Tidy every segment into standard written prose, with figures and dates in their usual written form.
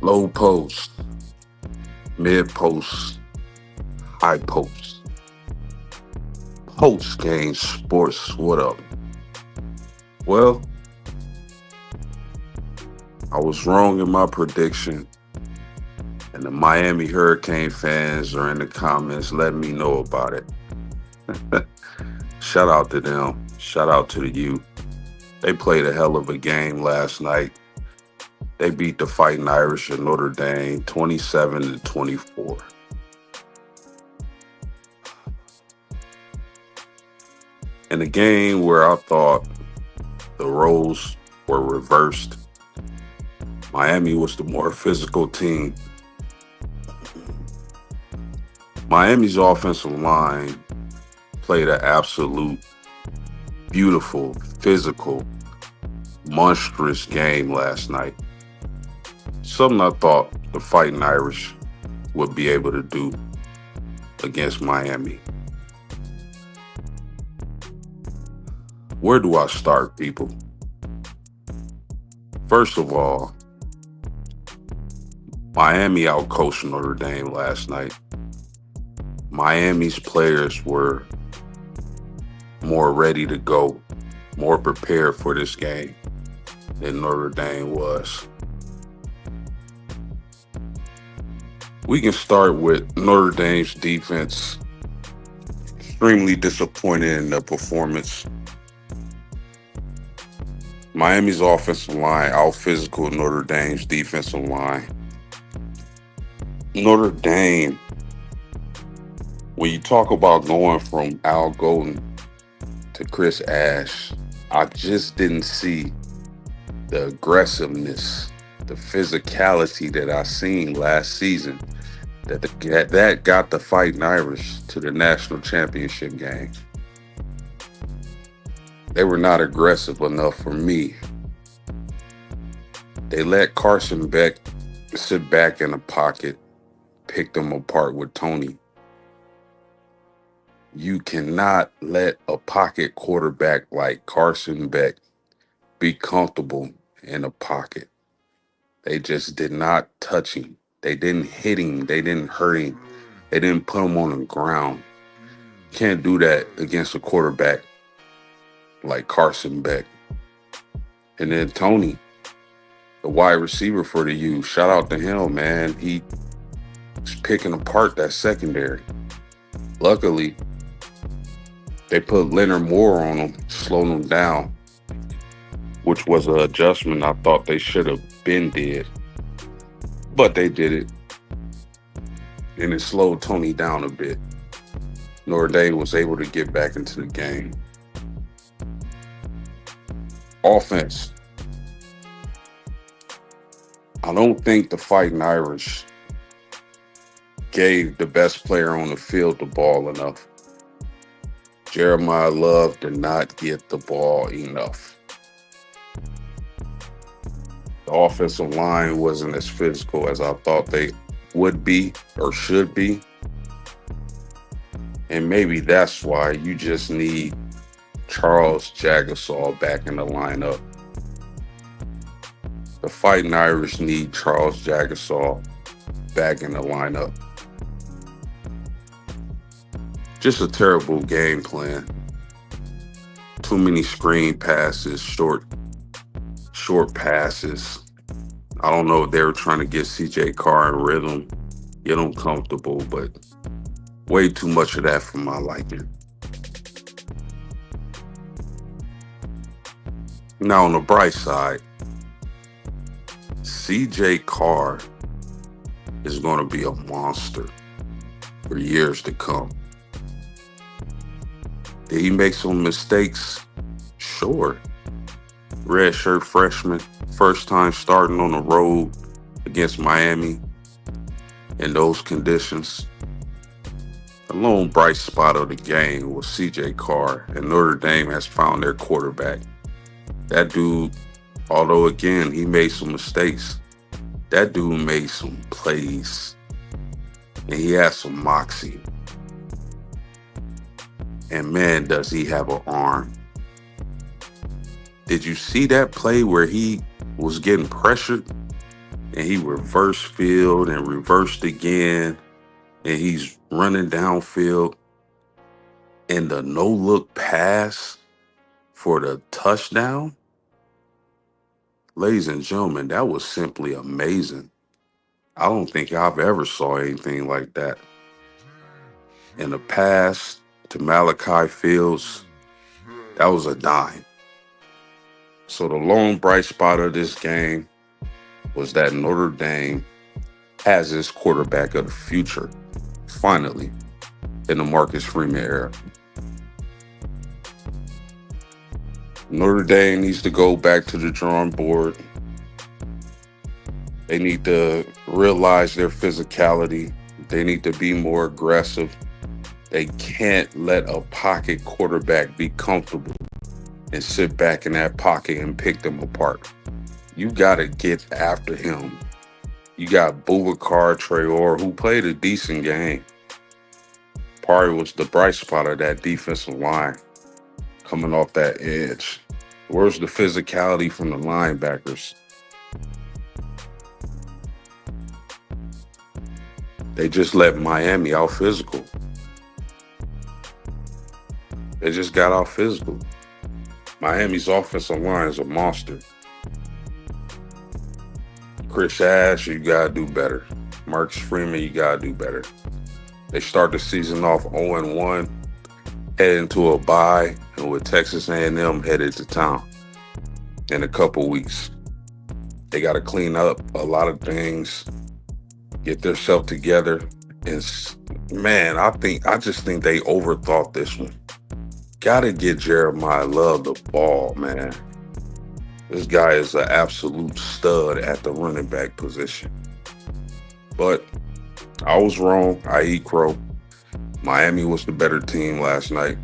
Low post, mid post, high post, post game sports. What up? Well, I was wrong in my prediction, and the Miami Hurricane fans are in the comments letting me know about it. Shout out to them. Shout out to the U. They played a hell of a game last night. They beat the Fighting Irish of Notre Dame 27-24. In a game where I thought the roles were reversed, Miami was the more physical team. Miami's offensive line played an absolute beautiful, physical, monstrous game last night. Something I thought the Fighting Irish would be able to do against Miami. Where do I start, people? First of all, Miami outcoached Notre Dame last night. Miami's players were more ready to go, more prepared for this game than Notre Dame was. We can start with Notre Dame's defense. Extremely disappointed in the performance. Miami's offensive line out-physical Notre Dame's defensive line. Notre Dame, when you talk about going from Al Golden to Chris Ash, I just didn't see the aggressiveness, the physicality that I seen last season that got the Fighting Irish to the national championship game. They were not aggressive enough for me. They let Carson Beck sit back in the pocket, pick them apart with Tony. You cannot let a pocket quarterback like Carson Beck be comfortable in a pocket. They just did not touch him. They didn't hit him. They didn't hurt him. They didn't put him on the ground. Can't do that against a quarterback like Carson Beck. And then Tony, the wide receiver for the U, shout out to him, man. He was picking apart that secondary. Luckily, they put Leonard Moore on him, slowed him down, which was an adjustment I thought they should have been did. But they did it. And it slowed Tony down a bit. Notre Dame was able to get back into the game. Offense. I don't think the Fighting Irish gave the best player on the field the ball enough. Jeremiah Love did not get the ball enough. The offensive line wasn't as physical as I thought they would be or should be. And maybe that's why you just need Charles Jagasaw back in the lineup. The Fighting Irish need Charles Jagasaw back in the lineup. Just a terrible game plan. Too many screen passes, short passes. I don't know if they were trying to get CJ Carr in rhythm, get him comfortable, but way too much of that for my liking. Now on the bright side, CJ Carr is going to be a monster for years to come. Did he make some mistakes? Sure. Redshirt freshman, first time starting on the road against Miami in those conditions. The lone bright spot of the game was CJ Carr, and Notre Dame has found their quarterback. That dude, although again, he made some mistakes, that dude made some plays, and he has some moxie. And man, does he have an arm. Did you see that play where he was getting pressured and he reversed field and reversed again, and he's running downfield, and the no look pass for the touchdown. Ladies and gentlemen, that was simply amazing. I don't think I've ever saw anything like that. And the pass to Malachi Fields, that was a dime. So the lone bright spot of this game was that Notre Dame has its quarterback of the future, finally, in the Marcus Freeman era. Notre Dame needs to go back to the drawing board. They need to realize their physicality. They need to be more aggressive. They can't let a pocket quarterback be comfortable and sit back in that pocket and pick them apart. You got to get after him. You got Boubacar Traore, who played a decent game. Probably was the bright spot of that defensive line coming off that edge. Where's the physicality from the linebackers? They just let Miami out physical. They just got out physical. Miami's offensive line is a monster. Chris Ash, you got to do better. Marcus Freeman, you got to do better. They start the season off 0-1, head into a bye, and with Texas A&M headed to town in a couple weeks. They got to clean up a lot of things, get themselves together, and man, I just think they overthought this one. Got to get Jeremiah Love the ball, man. This guy is an absolute stud at the running back position. But I was wrong. I eat crow. Miami was the better team last night.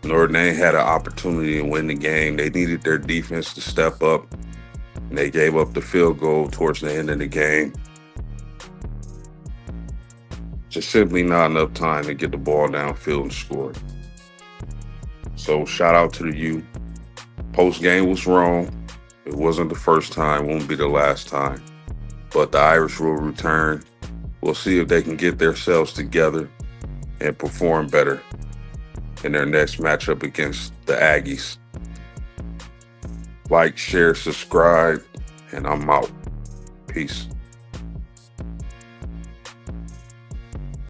Notre Dame had an opportunity to win the game. They needed their defense to step up, and they gave up the field goal towards the end of the game. Just simply not enough time to get the ball downfield and score. So shout out to the U. Post game was wrong. It wasn't the first time, won't be the last time. But the Irish will return. We'll see if they can get themselves together and perform better in their next matchup against the Aggies. Like, share, subscribe, and I'm out. Peace.